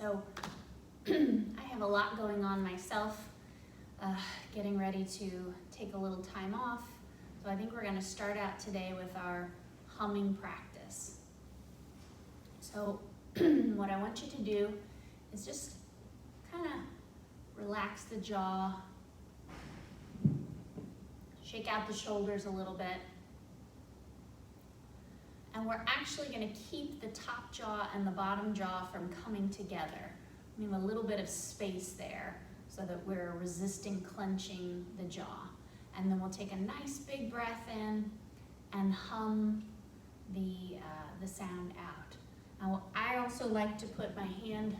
So I have a lot going on myself, getting ready to take a little time off. So I think we're gonna start out today with our humming practice. So what I want you to do is just kind of relax the jaw, shake out the shoulders a little bit. And we're actually gonna keep the top jaw and the bottom jaw from coming together. Leave a little bit of space there so that we're resisting clenching the jaw. And then we'll take a nice big breath in and hum the sound out. Now, I also like to put my hand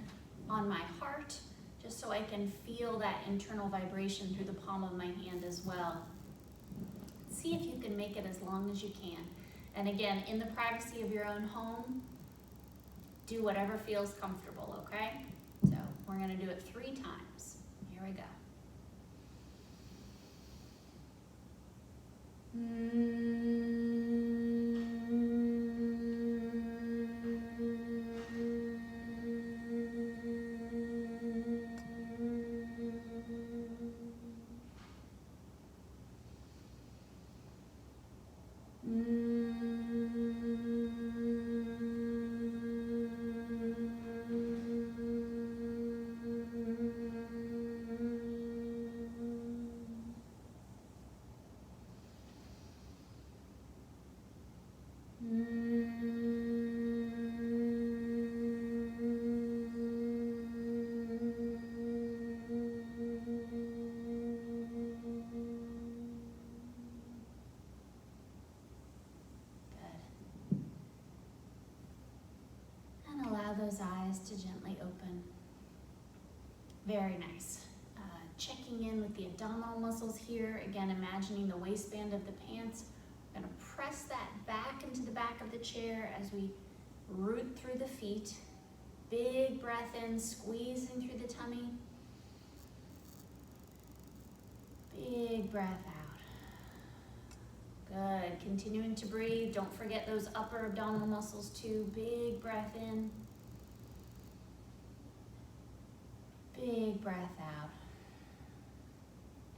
on my heart just so I can feel that internal vibration through the palm of my hand as well. See if you can make it as long as you can. And again, in the privacy of your own home, do whatever feels comfortable, okay? So we're gonna do it 3 times. Here we go. Those eyes to gently open. Very nice. Checking in with the abdominal muscles here. Again, imagining the waistband of the pants. We're gonna press that back into the back of the chair as we root through the feet. Big breath in, squeezing through the tummy. Big breath out. Good, continuing to breathe. Don't forget those upper abdominal muscles too. Big breath in. Big breath out.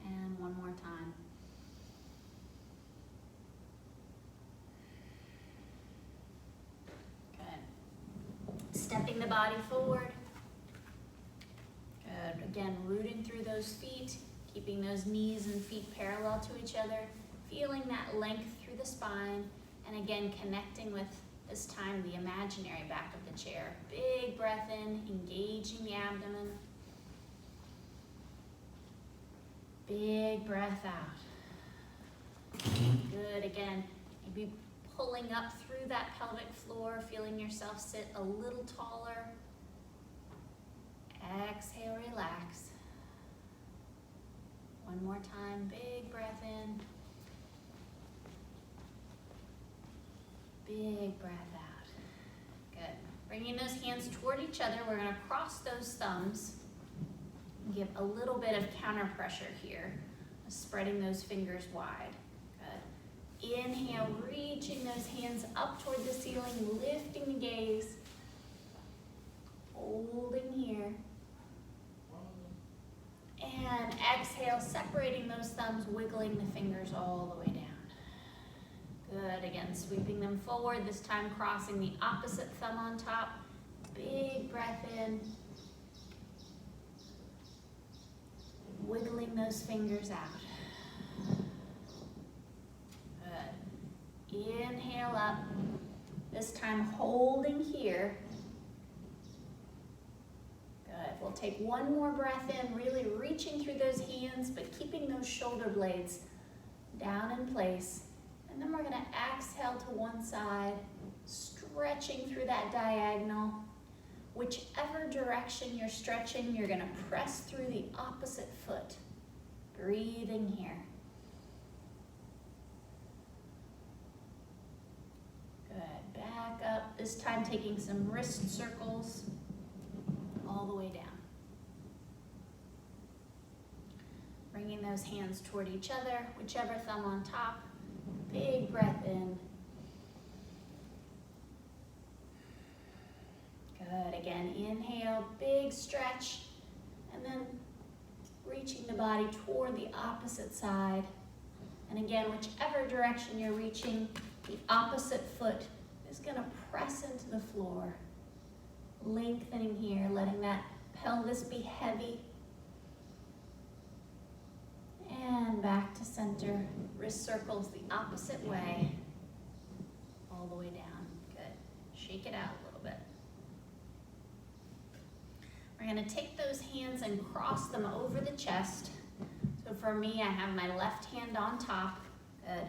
And one more time. Good. Stepping the body forward. Good. Again, rooting through those feet, keeping those knees and feet parallel to each other, feeling that length through the spine, and again, connecting with, this time, the imaginary back of the chair. Big breath in, engaging the abdomen. Big breath out. Good, again, maybe pulling up through that pelvic floor, feeling yourself sit a little taller. Exhale, relax. One more time, big breath in. Big breath out. Good. Bringing those hands toward each other, we're gonna cross those thumbs. Give a little bit of counter pressure here, spreading those fingers wide. Good. Inhale, reaching those hands up toward the ceiling, lifting the gaze. Holding here. And exhale, separating those thumbs, wiggling the fingers all the way down. Good, again, sweeping them forward, this time crossing the opposite thumb on top. Big breath in. Wiggling those fingers out. Good. Inhale up. This time holding here. Good. We'll take one more breath in, really reaching through those hands, but keeping those shoulder blades down in place. And then we're gonna exhale to one side, stretching through that diagonal. Whichever direction you're stretching, you're gonna press through the opposite foot. Breathing here. Good, back up. This time taking some wrist circles all the way down. Bringing those hands toward each other, whichever thumb on top. Big breath in. Good, Again, inhale, big stretch, and then reaching the body toward the opposite side. And again, whichever direction you're reaching, the opposite foot is going to press into the floor. Lengthening here, letting that pelvis be heavy. And back to center. Wrist circles the opposite way. All the way down. Good. Shake it out a little bit. We're going to take those hands and cross them over the chest. So for me, I have my left hand on top. Good.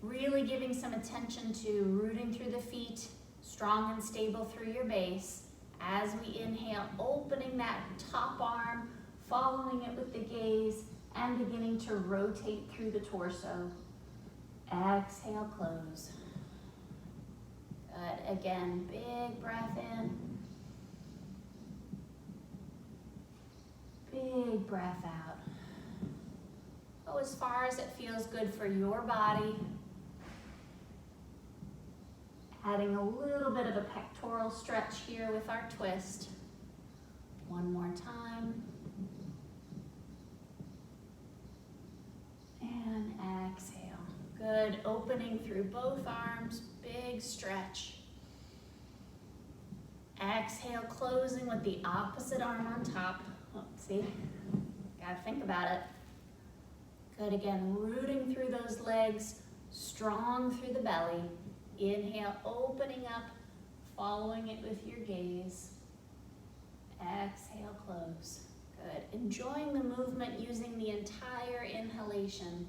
Really giving some attention to rooting through the feet, strong and stable through your base. As we inhale, opening that top arm, following it with the gaze, and beginning to rotate through the torso. Exhale, close. Good. Again, big breath in. Big breath out. Go as far as it feels good for your body. Adding a little bit of a pectoral stretch here with our twist. One more time. And exhale. Good. Opening through both arms. Big stretch. Exhale, closing with the opposite arm on top. Oh, see? Gotta think about it. Good. Again, rooting through those legs. Strong through the belly. Inhale, opening up, following it with your gaze. Exhale, close. Good. Enjoying the movement using the entire inhalation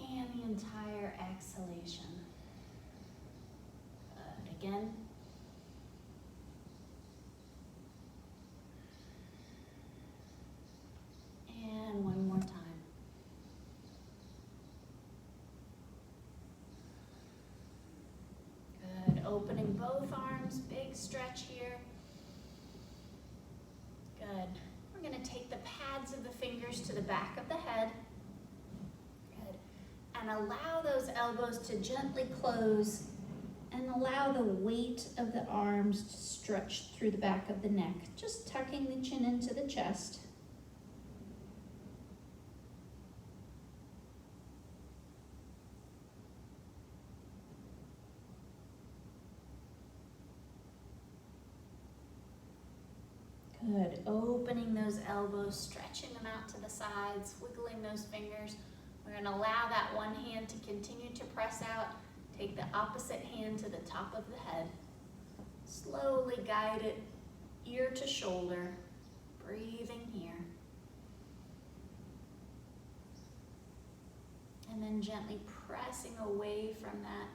and the entire exhalation. Good. Again. And one more time. Opening both arms, big stretch here. Good. We're going to take the pads of the fingers to the back of the head. Good. And allow those elbows to gently close and allow the weight of the arms to stretch through the back of the neck, just tucking the chin into the chest. Good. Opening those elbows, stretching them out to the sides, wiggling those fingers. We're going to allow that one hand to continue to press out. Take the opposite hand to the top of the head. Slowly guide it ear to shoulder. Breathing here. And then gently pressing away from that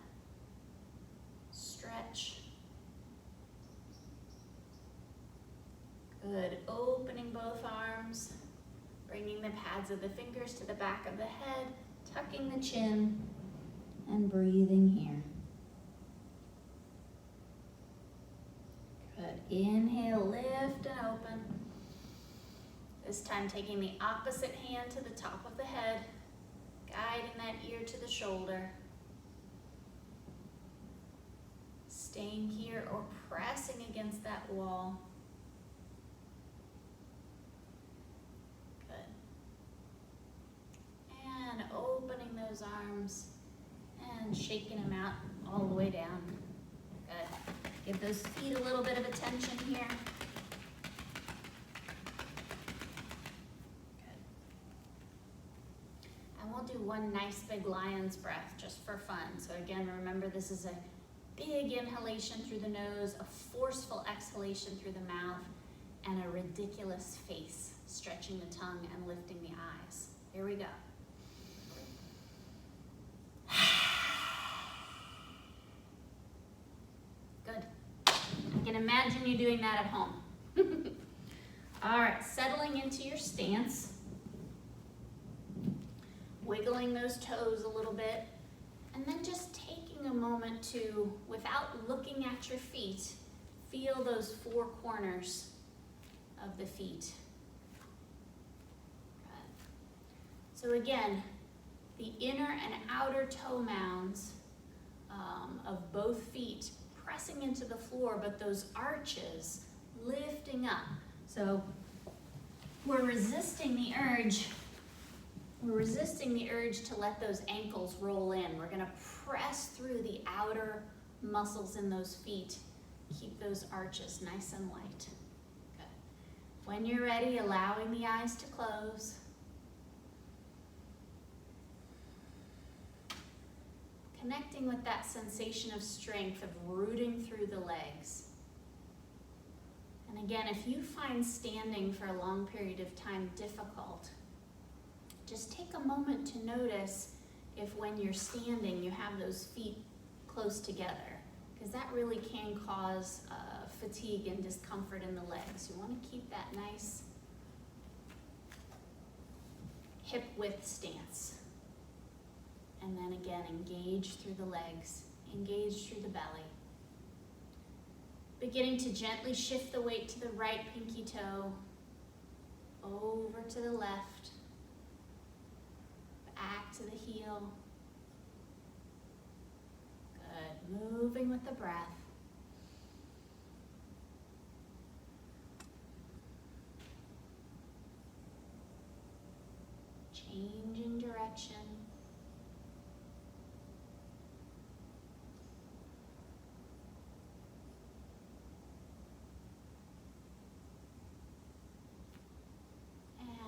stretch. Good. Opening both arms, bringing the pads of the fingers to the back of the head, tucking the chin, and breathing here. Good. Inhale, lift and open. This time taking the opposite hand to the top of the head, guiding that ear to the shoulder. Staying here or pressing against that wall. And opening those arms and shaking them out all the way down. Good. Give those feet a little bit of attention here. Good. And we'll do one nice big lion's breath just for fun. So again, remember this is a big inhalation through the nose, a forceful exhalation through the mouth, and a ridiculous face, stretching the tongue and lifting the eyes. Here we go. Good. I can imagine you doing that at home. All right, settling into your stance. Wiggling those toes a little bit. And then just taking a moment to, without looking at your feet, feel those four corners of the feet. Good. So again, the inner and outer toe mounds of both feet pressing into the floor, but those arches lifting up. So we're resisting the urge. We're resisting the urge to let those ankles roll in. We're gonna press through the outer muscles in those feet. Keep those arches nice and light. Good. When you're ready, allowing the eyes to close. Connecting with that sensation of strength of rooting through the legs. And again, if you find standing for a long period of time difficult, just take a moment to notice if when you're standing you have those feet close together, because that really can cause fatigue and discomfort in the legs. You want to keep that nice hip width stance. And then again, engage through the legs, engage through the belly. Beginning to gently shift the weight to the right pinky toe, over to the left, back to the heel. Good, moving with the breath. Changing direction.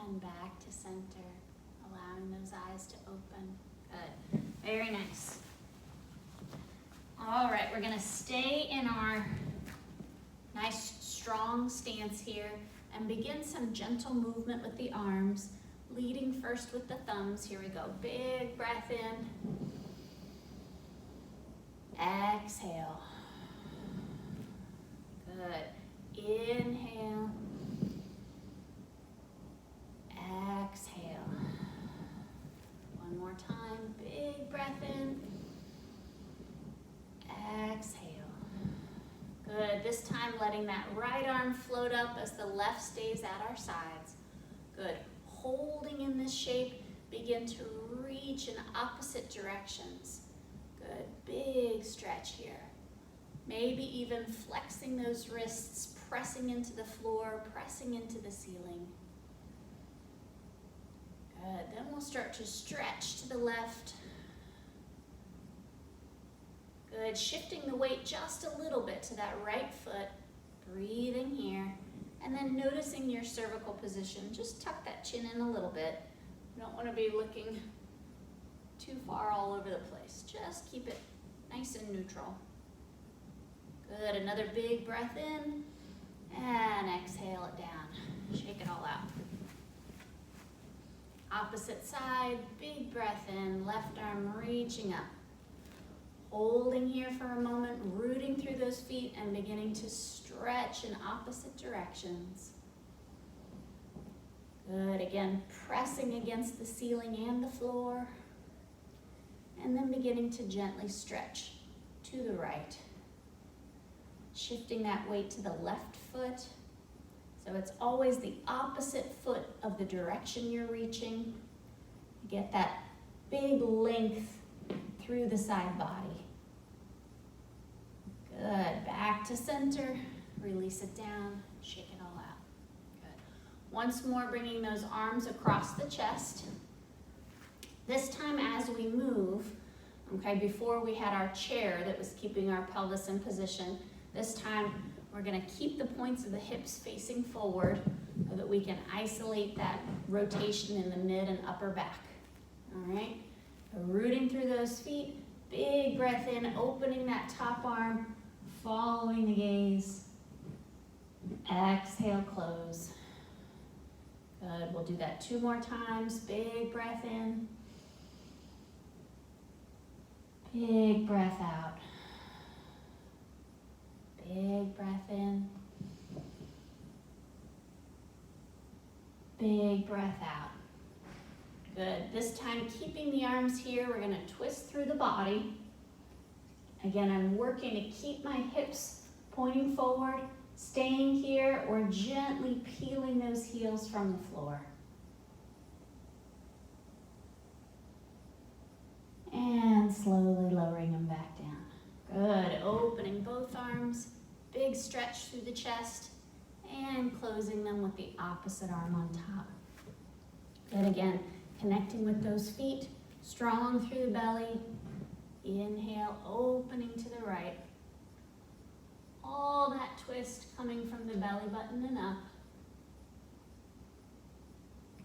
And back to center, allowing those eyes to open. Good, very nice. All right, we're gonna stay in our nice strong stance here and begin some gentle movement with the arms, leading first with the thumbs. Here we go, big breath in. Exhale. Good, inhale. Exhale. One more time, big breath in. Exhale. Good, this time letting that right arm float up as the left stays at our sides. Good, holding in this shape, begin to reach in opposite directions. Good, big stretch here. Maybe even flexing those wrists, pressing into the floor, pressing into the ceiling. Good, then we'll start to stretch to the left. Good, shifting the weight just a little bit to that right foot, breathing here, and then noticing your cervical position. Just tuck that chin in a little bit. You don't want to be looking too far all over the place. Just keep it nice and neutral. Good, another big breath in, and exhale it down. Shake it all out. Opposite side, big breath in, left arm reaching up. Holding here for a moment, rooting through those feet and beginning to stretch in opposite directions. Good, again, pressing against the ceiling and the floor. And then beginning to gently stretch to the right. Shifting that weight to the left foot. So it's always the opposite foot of the direction you're reaching. Get that big length through the side body. Good, back to center, release it down, shake it all out. Good. Once more, bringing those arms across the chest. This time as we move, okay, before we had our chair that was keeping our pelvis in position, this time we're gonna keep the points of the hips facing forward so that we can isolate that rotation in the mid and upper back. All right, rooting through those feet, big breath in, opening that top arm, following the gaze. Exhale, close. Good, we'll do that 2 more times. Big breath in. Big breath out. Big breath in. Big breath out. Good. This time, keeping the arms here, we're going to twist through the body. Again, I'm working to keep my hips pointing forward, staying here, or gently peeling those heels from the floor. And slowly lowering them back down. Good, opening both arms, big stretch through the chest, and closing them with the opposite arm on top. Good, again, connecting with those feet, strong through the belly. Inhale, opening to the right. All that twist coming from the belly button and up.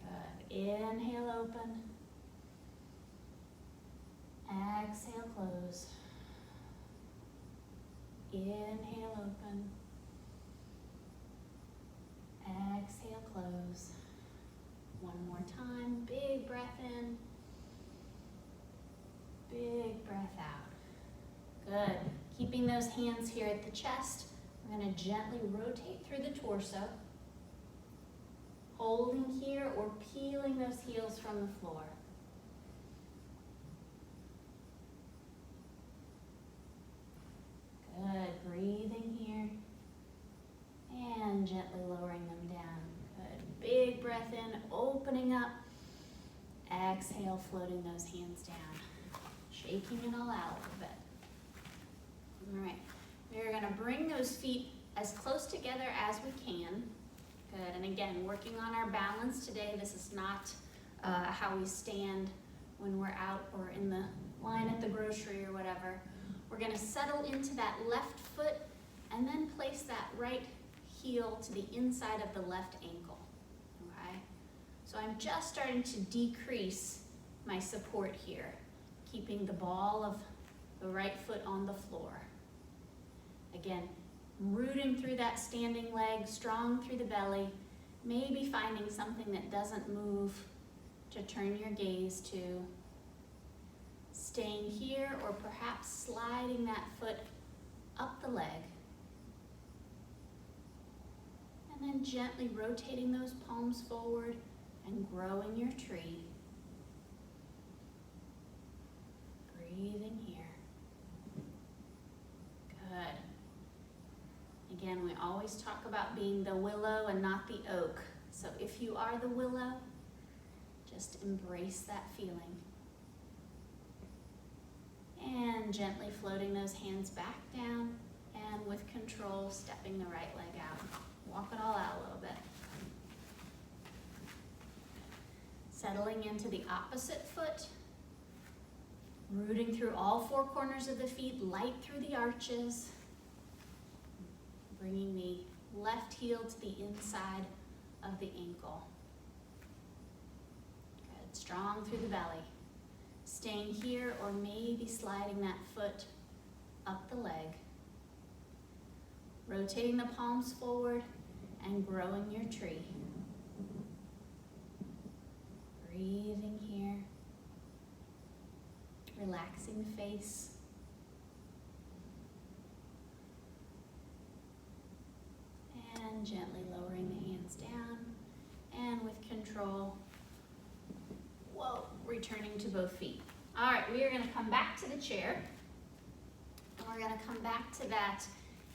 Good, inhale, open. Exhale, close. Inhale, open. Exhale, close. One more time, big breath in. Big breath out. Good. Keeping those hands here at the chest, we're going to gently rotate through the torso. Holding here or peeling those heels from the floor. Good. Breathing here. And gently lowering them down. Good. Big breath in, opening up. Exhale, floating those hands down. Shaking it all out a little bit. All right, we're gonna bring those feet as close together as we can. Good, and again, working on our balance today. This is not how we stand when we're out or in the line at the grocery or whatever. We're gonna settle into that left foot and then place that right heel to the inside of the left ankle, okay? So I'm just starting to decrease my support here, keeping the ball of the right foot on the floor. Again, rooting through that standing leg, strong through the belly, maybe finding something that doesn't move to turn your gaze to. Staying here or perhaps sliding that foot up the leg. And then gently rotating those palms forward and growing your tree. Breathing here. Good. Again, we always talk about being the willow and not the oak. So if you are the willow, just embrace that feeling. And gently floating those hands back down and with control, stepping the right leg out. Walk it all out a little bit. Settling into the opposite foot. Rooting through all four corners of the feet, light through the arches. Bringing the left heel to the inside of the ankle. Good, strong through the belly. Staying here or maybe sliding that foot up the leg. Rotating the palms forward and growing your tree. Breathing here. Relaxing the face. And gently lowering the hands down. And with control, returning to both feet. All right, we are gonna come back to the chair. And we're gonna come back to that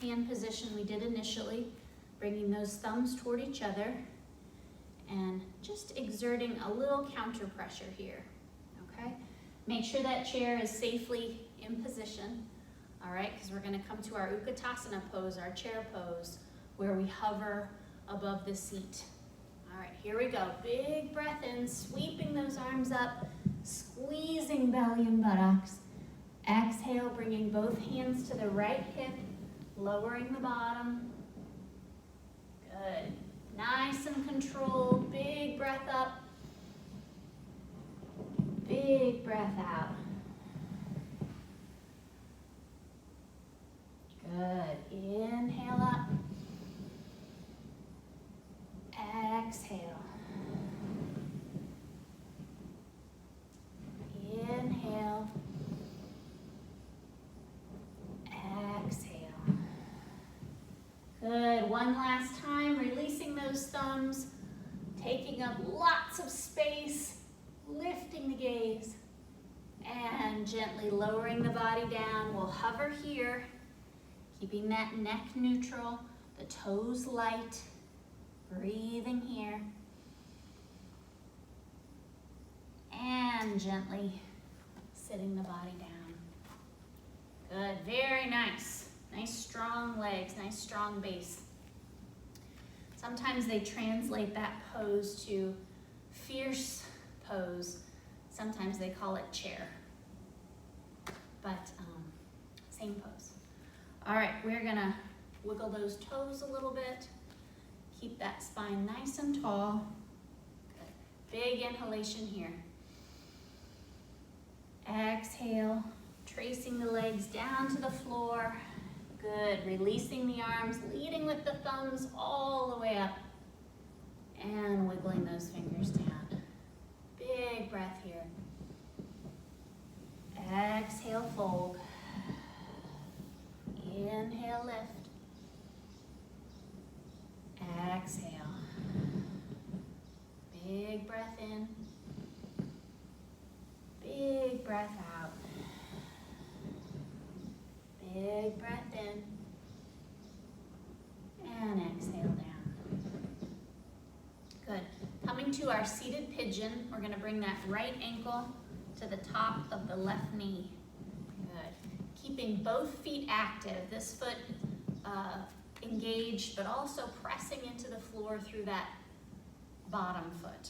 hand position we did initially, bringing those thumbs toward each other and just exerting a little counter pressure here, okay? Make sure that chair is safely in position, all right? Because we're gonna come to our Utkatasana pose, our chair pose, where we hover above the seat. All right, here we go. Big breath in, sweeping those arms up, squeezing belly and buttocks. Exhale, bringing both hands to the right hip, lowering the bottom. Good. Nice and controlled. Big breath up. Big breath out. Good. Inhale up. Exhale. Inhale. Exhale. Good. One last time, releasing those thumbs, taking up lots of space, lifting the gaze, and gently lowering the body down. We'll hover here, keeping that neck neutral, the toes light. Breathing here. And gently sitting the body down. Good, very nice. Nice strong legs, nice strong base. Sometimes they translate that pose to fierce pose. Sometimes they call it chair, but same pose. All right, we're gonna wiggle those toes a little bit. Keep that spine nice and tall. Good. Big inhalation here. Exhale, tracing the legs down to the floor. Good, releasing the arms, leading with the thumbs all the way up. And wiggling those fingers down. Big breath here. Exhale, fold. Inhale, lift. Exhale. Big breath in. Big breath out. Big breath in. And exhale down. Good. Coming to our seated pigeon, we're going to bring that right ankle to the top of the left knee. Good. Keeping both feet active. This foot engaged, but also pressing into the floor through that bottom foot.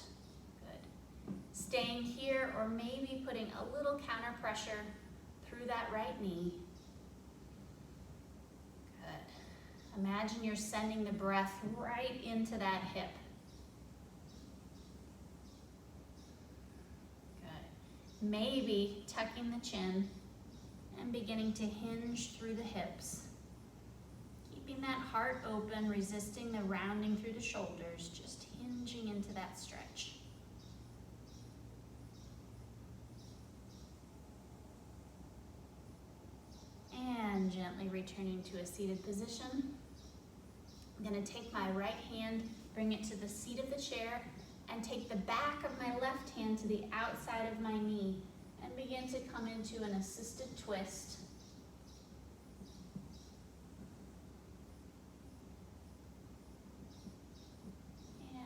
Good. Staying here, or maybe putting a little counter pressure through that right knee. Good. Imagine you're sending the breath right into that hip. Good. Maybe tucking the chin and beginning to hinge through the hips. Keeping that heart open, resisting the rounding through the shoulders, just hinging into that stretch. And gently returning to a seated position. I'm going to take my right hand, bring it to the seat of the chair, and take the back of my left hand to the outside of my knee, and begin to come into an assisted twist.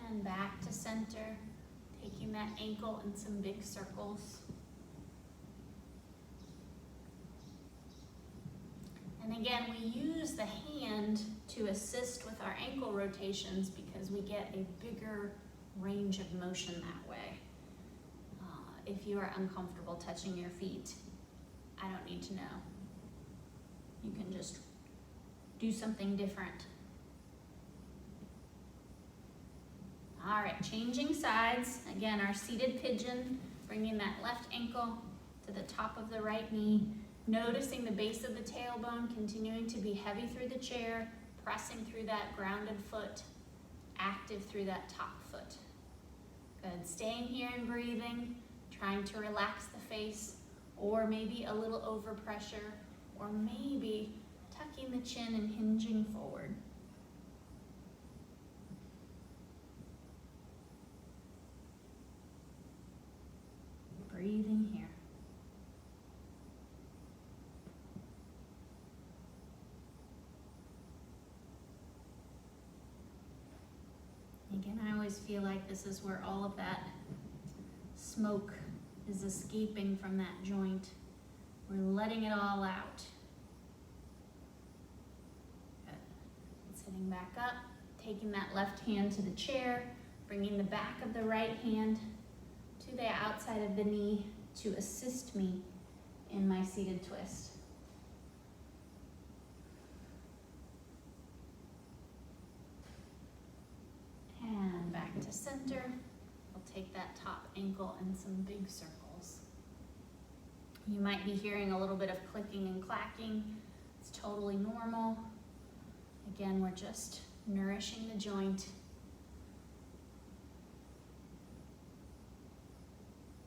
And back to center, taking that ankle in some big circles. And again, we use the hand to assist with our ankle rotations because we get a bigger range of motion that way. If you are uncomfortable touching your feet, I don't need to know. You can just do something different. All right, changing sides. Again, our seated pigeon, bringing that left ankle to the top of the right knee, noticing the base of the tailbone continuing to be heavy through the chair, pressing through that grounded foot, active through that top foot. Good, staying here and breathing, trying to relax the face, or maybe a little overpressure, or maybe tucking the chin and hinging forward. Breathing here. Again, I always feel like this is where all of that smoke is escaping from that joint. We're letting it all out. Good. Sitting back up, taking that left hand to the chair, bringing the back of the right hand to the outside of the knee to assist me in my seated twist. And back to center. We'll take that top ankle in some big circles. You might be hearing a little bit of clicking and clacking. It's totally normal. Again, we're just nourishing the joint.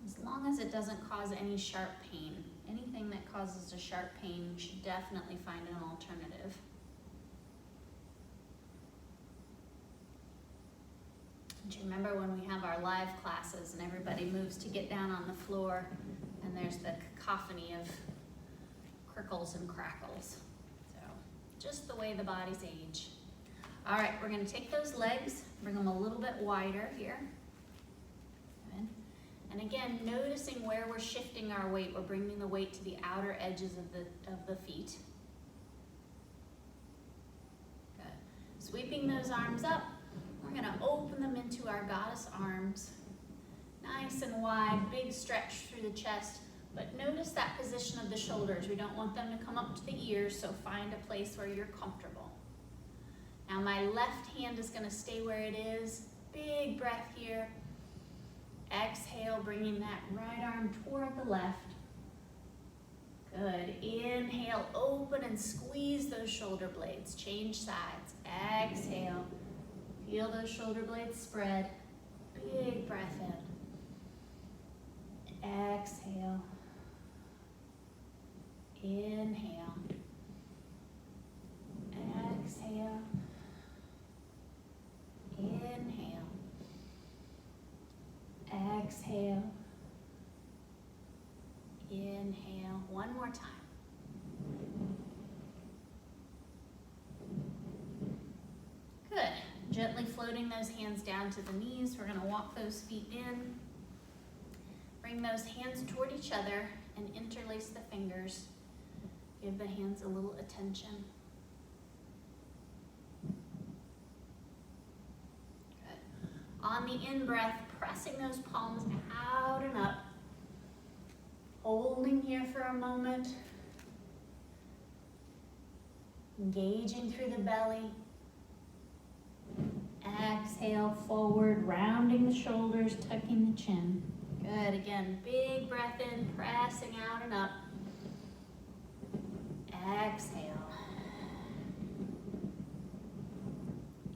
As long as it doesn't cause any sharp pain. Anything that causes a sharp pain, you should definitely find an alternative. Do you remember when we have our live classes and everybody moves to get down on the floor and there's the cacophony of crickles and crackles? So, just the way the bodies age. All right, we're going to take those legs, bring them a little bit wider here. Good. And again, noticing where we're shifting our weight. We're bringing the weight to the outer edges of the feet. Good. Sweeping those arms up. We're gonna open them into our goddess arms. Nice and wide, big stretch through the chest. But notice that position of the shoulders. We don't want them to come up to the ears, so find a place where you're comfortable. Now my left hand is gonna stay where it is. Big breath here. Exhale, bringing that right arm toward the left. Good. Inhale, open and squeeze those shoulder blades. Change sides. Exhale. Feel those shoulder blades spread. Big breath in. Exhale. Inhale. Exhale. Inhale. Exhale. Inhale. One more time. Good. Gently floating those hands down to the knees. We're going to walk those feet in. Bring those hands toward each other and interlace the fingers. Give the hands a little attention. Good. On the in-breath, pressing those palms out and up. Holding here for a moment. Engaging through the belly. Exhale forward, rounding the shoulders, tucking the chin. Good, again, big breath in, pressing out and up. Exhale.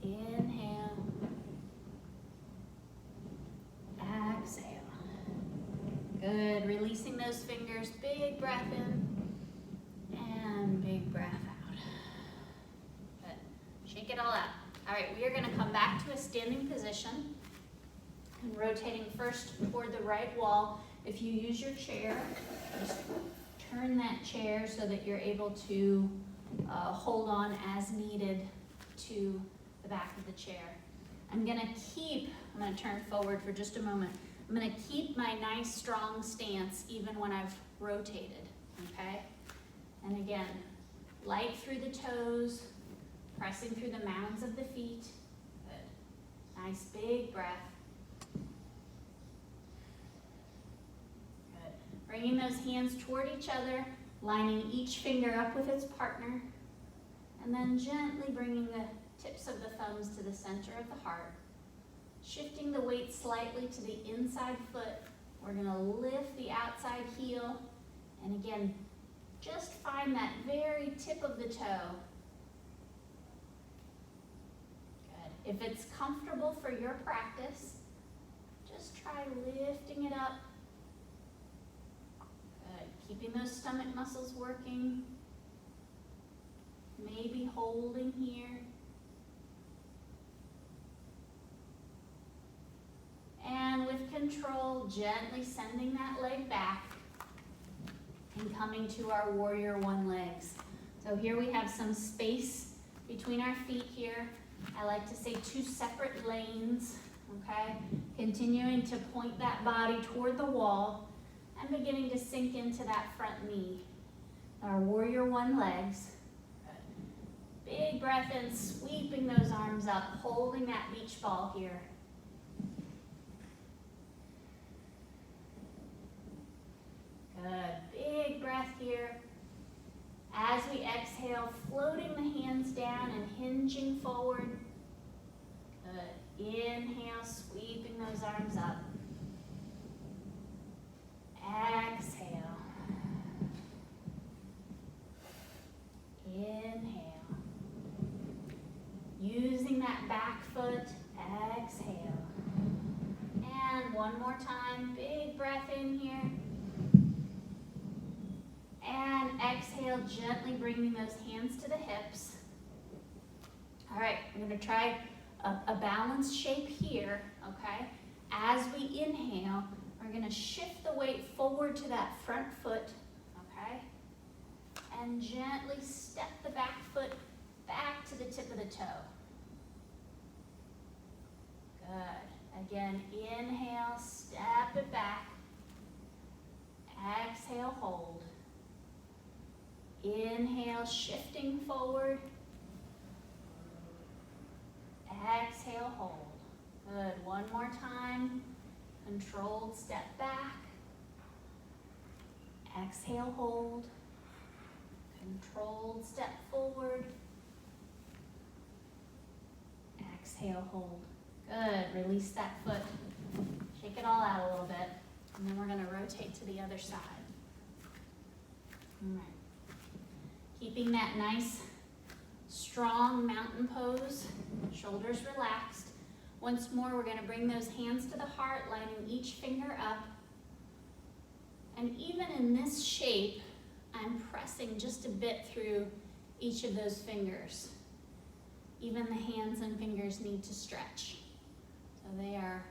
Inhale. Exhale. Good, releasing those fingers, big breath in, and big breath out. Good, shake it all out. All right, we are gonna come back to a standing position and rotating first toward the right wall. If you use your chair, just turn that chair so that you're able to hold on as needed to the back of the chair. I'm gonna turn forward for just a moment. I'm gonna keep my nice strong stance even when I've rotated, okay? And again, light through the toes, pressing through the mounds of the feet. Good. Nice big breath. Good. Bringing those hands toward each other, lining each finger up with its partner, and then gently bringing the tips of the thumbs to the center of the heart. Shifting the weight slightly to the inside foot. We're gonna lift the outside heel, and again, just find that very tip of the toe. If it's comfortable for your practice, just try lifting it up. Good. Keeping those stomach muscles working. Maybe holding here. And with control, gently sending that leg back and coming to our warrior one legs. So here we have some space between our feet here. I like to say 2 separate lanes, okay? Continuing to point that body toward the wall and beginning to sink into that front knee. Our warrior one legs. Big breath in, sweeping those arms up, holding that beach ball here. Good, big breath here. As we exhale, floating the hands down and hinging forward. Good. Inhale, sweeping those arms up. Exhale. Inhale. Using that back foot, exhale. And one more time, big breath in here. And exhale, gently bringing those hands to the hips. All right, I'm gonna try a balanced shape here, okay? As we inhale, we're gonna shift the weight forward to that front foot, okay? And gently step the back foot back to the tip of the toe. Good. Again, inhale, step it back. Exhale, hold. Inhale, shifting forward. Exhale, hold. Good, one more time. Controlled step back. Exhale, hold. Controlled step forward. Exhale, hold. Good, release that foot. Shake it all out a little bit. And then we're gonna rotate to the other side. All right. Keeping that nice, strong mountain pose, shoulders relaxed. Once more, we're gonna bring those hands to the heart, lining each finger up. And even in this shape, I'm pressing just a bit through each of those fingers. Even the hands and fingers need to stretch. So they are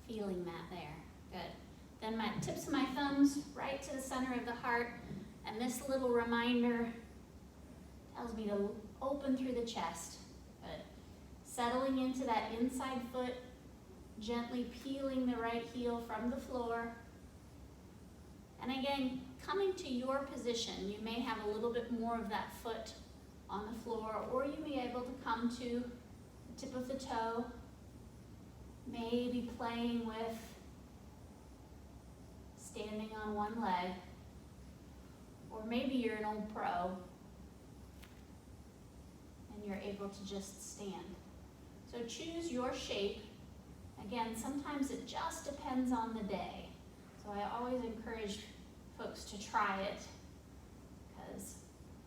feeling that there. Good. Then my tips of my thumbs right to the center of the heart. And this little reminder tells me to open through the chest. Good. Settling into that inside foot, gently peeling the right heel from the floor. And again, coming to your position, you may have a little bit more of that foot on the floor, or you may be able to come to the tip of the toe, maybe playing with standing on one leg, or maybe you're an old pro and you're able to just stand. So choose your shape. Again, sometimes it just depends on the day. So I always encourage folks to try it because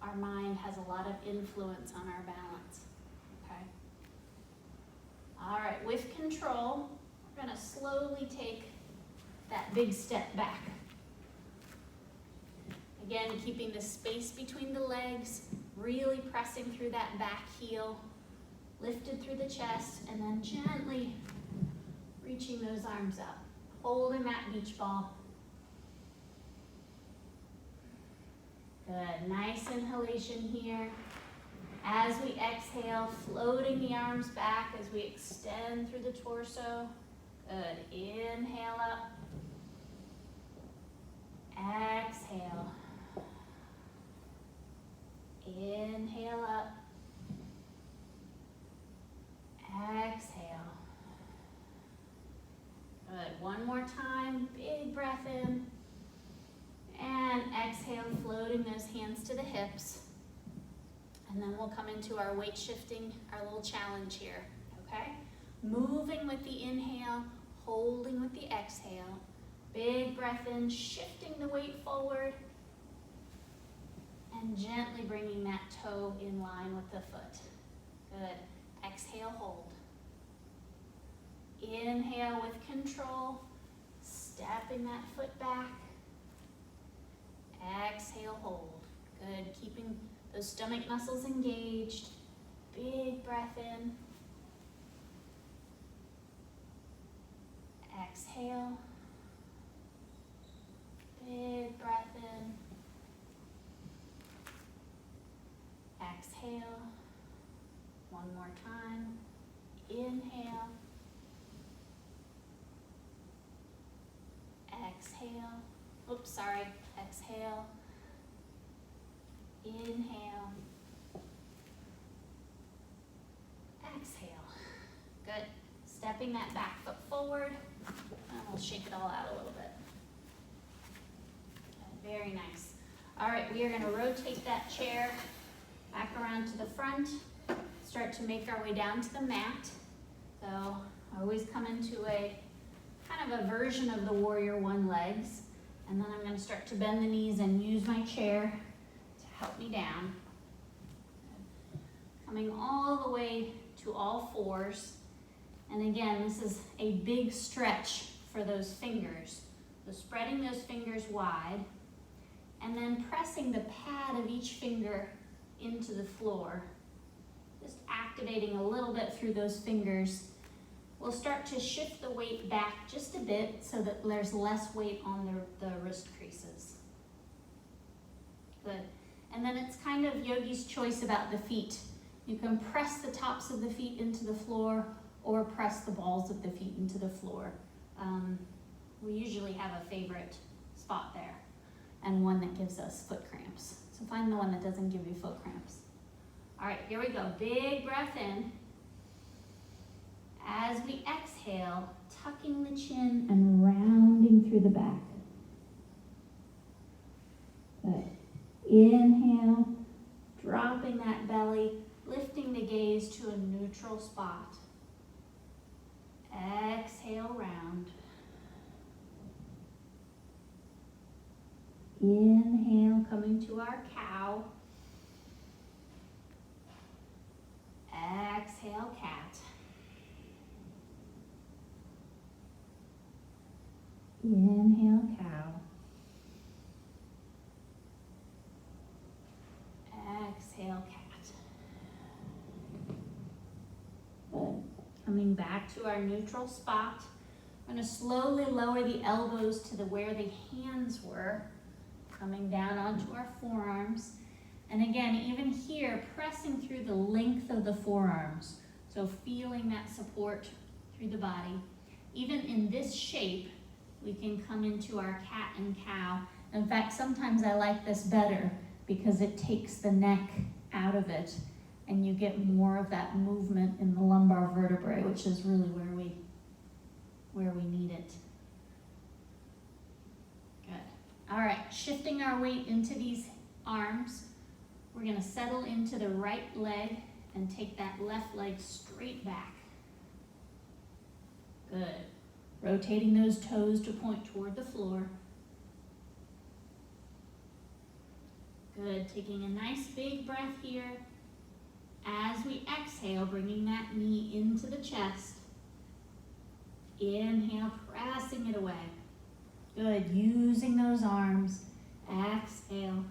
our mind has a lot of influence on our balance, okay? All right, with control, we're gonna slowly take that big step back. Again, keeping the space between the legs, really pressing through that back heel, lifted through the chest, and then gently reaching those arms up, holding that beach ball. Good, nice inhalation here. As we exhale, floating the arms back as we extend through the torso. Good, inhale up. Exhale. Inhale up. Exhale. Good, one more time, big breath in. And exhale, floating those hands to the hips. And then we'll come into our weight shifting, our little challenge here, okay? Moving with the inhale, holding with the exhale. Big breath in, shifting the weight forward. And gently bringing that toe in line with the foot. Good. Exhale, hold. Inhale with control, stepping that foot back. Exhale, hold. Good, keeping those stomach muscles engaged. Big breath in. Exhale. Big breath in. Exhale. One more time. Inhale. Exhale. Oops, sorry. Exhale. Inhale. Exhale. Good. Stepping that back foot forward. And we'll shake it all out a little bit. Okay, very nice. All right, we are going to rotate that chair back around to the front. Start to make our way down to the mat. So I always come into a kind of a version of the warrior one legs. And then I'm going to start to bend the knees and use my chair to help me down. Coming all the way to all fours. And again, this is a big stretch for those fingers. So spreading those fingers wide and then pressing the pad of each finger into the floor. Just activating a little bit through those fingers. We'll start to shift the weight back just a bit so that there's less weight on the wrist creases. Good. And then it's kind of yogi's choice about the feet. You can press the tops of the feet into the floor or press the balls of the feet into the floor. We usually have a favorite spot there. and one that gives us foot cramps. So find the one that doesn't give you foot cramps. All right, here we go. Big breath in. As we exhale, tucking the chin and rounding through the back. Good. Inhale, dropping that belly, lifting the gaze to a neutral spot. Exhale, round. Inhale, coming to our cow. Exhale, cat. Inhale, cow. Exhale, cat. Good. Coming back to our neutral spot. We're going to slowly lower the elbows to where the hands were. Coming down onto our forearms. And again, even here, pressing through the length of the forearms. So feeling that support through the body. Even in this shape, we can come into our cat and cow. In fact, sometimes I like this better because it takes the neck out of it and you get more of that movement in the lumbar vertebrae, which is really where we need it. Good. All right, shifting our weight into these arms. We're going to settle into the right leg and take that left leg straight back. Good. Rotating those toes to point toward the floor. Good. Taking a nice big breath here. As we exhale, bringing that knee into the chest. Inhale, pressing it away. Good. Using those arms. Exhale.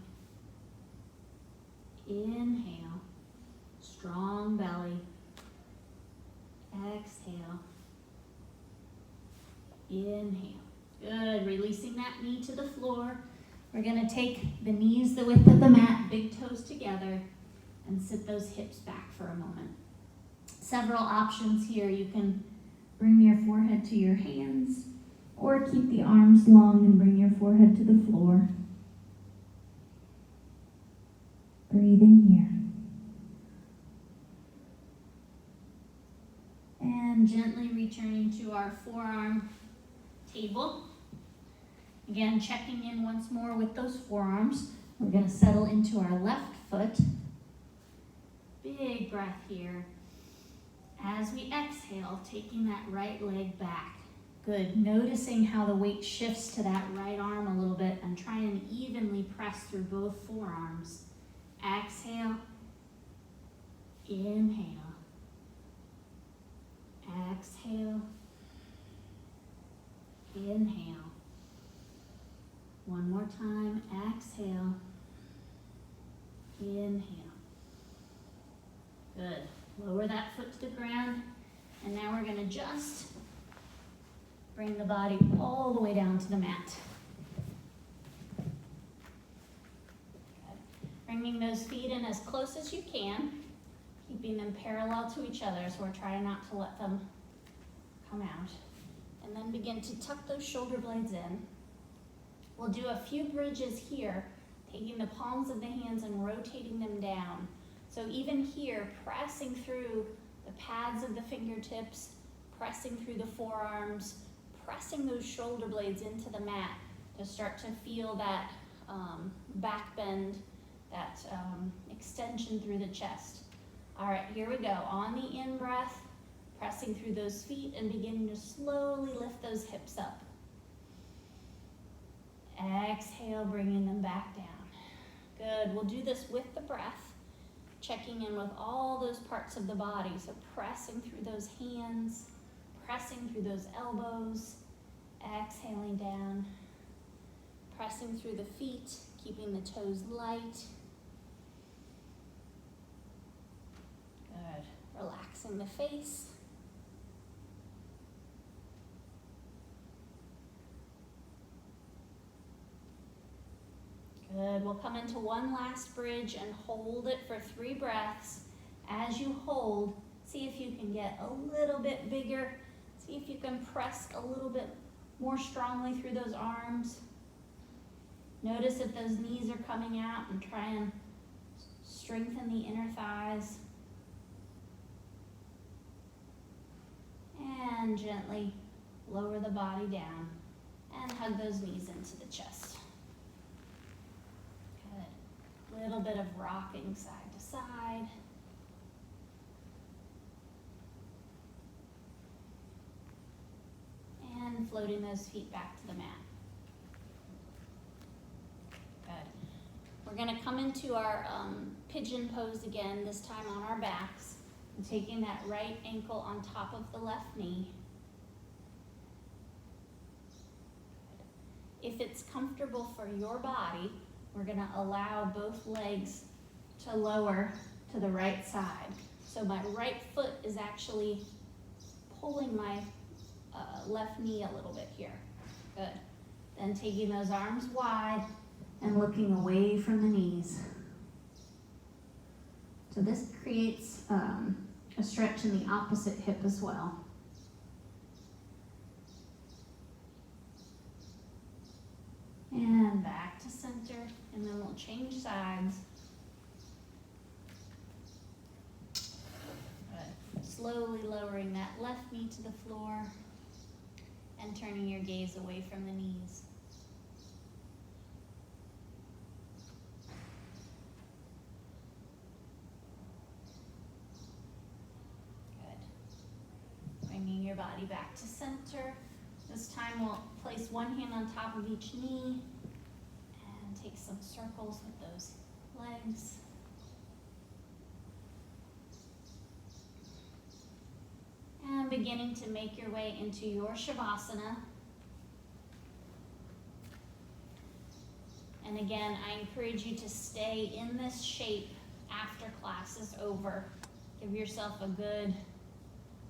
Inhale. Strong belly. Exhale. Inhale. Good. Releasing that knee to the floor. We're going to take the knees the width of the mat, big toes together, and sit those hips back for a moment. Several options here. You can bring your forehead to your hands, or keep the arms long and bring your forehead to the floor. Breathing here. And gently returning to our forearm table. Again, checking in once more with those forearms. We're going to settle into our left foot. Big breath here. As we exhale, taking that right leg back. Good. Noticing how the weight shifts to that right arm a little bit and try and evenly press through both forearms. Exhale. Inhale. Exhale. Inhale. One more time. Exhale. Inhale. Good. Lower that foot to the ground. And now we're going to just bring the body all the way down to the mat. Good. Bringing those feet in as close as you can, keeping them parallel to each other, so we're trying not to let them come out. And then begin to tuck those shoulder blades in. We'll do a few bridges here, taking the palms of the hands and rotating them down. So even here, pressing through the pads of the fingertips, pressing through the forearms, pressing those shoulder blades into the mat to start to feel that back bend, that extension through the chest. All right, here we go. On the in-breath, pressing through those feet and beginning to slowly lift those hips up. Exhale, bringing them back down. Good. We'll do this with the breath, checking in with all those parts of the body. So pressing through those hands, pressing through those elbows, exhaling down, pressing through the feet, keeping the toes light. Good. Relaxing the face. Good. We'll come into one last bridge and hold it for 3 breaths. As you hold, see if you can get a little bit bigger. See if you can press a little bit more strongly through those arms. Notice if those knees are coming out and try and strengthen the inner thighs. And gently lower the body down and hug those knees into the chest. Good. Little bit of rocking side to side. And floating those feet back to the mat. Good. We're gonna come into our pigeon pose again, this time on our backs. And taking that right ankle on top of the left knee. If it's comfortable for your body, we're gonna allow both legs to lower to the right side. So my right foot is actually pulling my left knee a little bit here. Good. Then taking those arms wide and looking away from the knees. So this creates a stretch in the opposite hip as well. And back to center, and then we'll change sides. Good. Slowly lowering that left knee to the floor and turning your gaze away from the knees. Bringing your body back to center. This time we'll place one hand on top of each knee and take some circles with those legs. And beginning to make your way into your Shavasana. And again, I encourage you to stay in this shape after class is over. Give yourself a good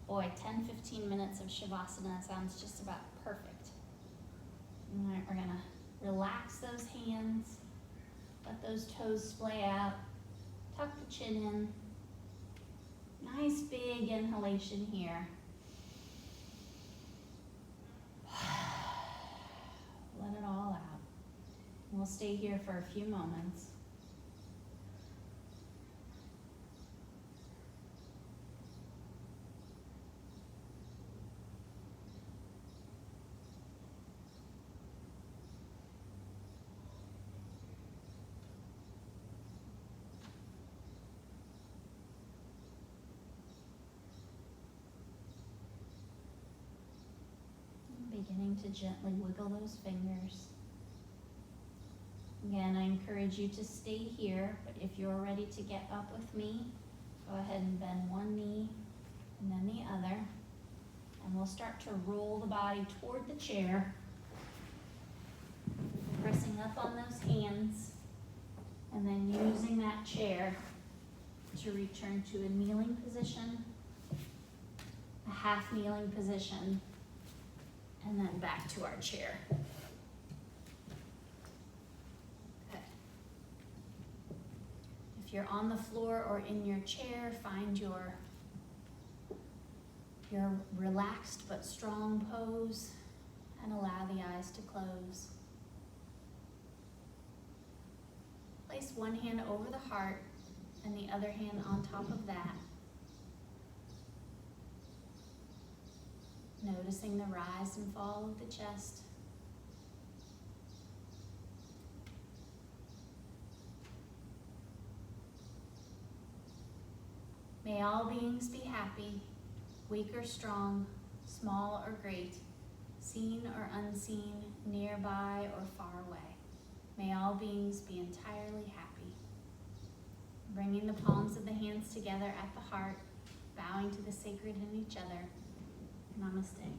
10-15 minutes of Shavasana sounds just about perfect. All right, we're gonna relax those hands, let those toes splay out, tuck the chin in. Nice big inhalation here. Let it all out. We'll stay here for a few moments. Beginning to gently wiggle those fingers. Again, I encourage you to stay here, but if you're ready to get up with me, go ahead and bend one knee and then the other. And we'll start to roll the body toward the chair, pressing up on those hands, and then using that chair to return to a kneeling position, a half kneeling position, and then back to our chair. Okay. If you're on the floor or in your chair, find your relaxed but strong pose and allow the eyes to close. Place one hand over the heart and the other hand on top of that. Noticing the rise and fall of the chest. May all beings be happy, weak or strong, small or great, seen or unseen, nearby or far away. May all beings be entirely happy. Bringing the palms of the hands together at the heart, bowing to the sacred in each other. Namaste.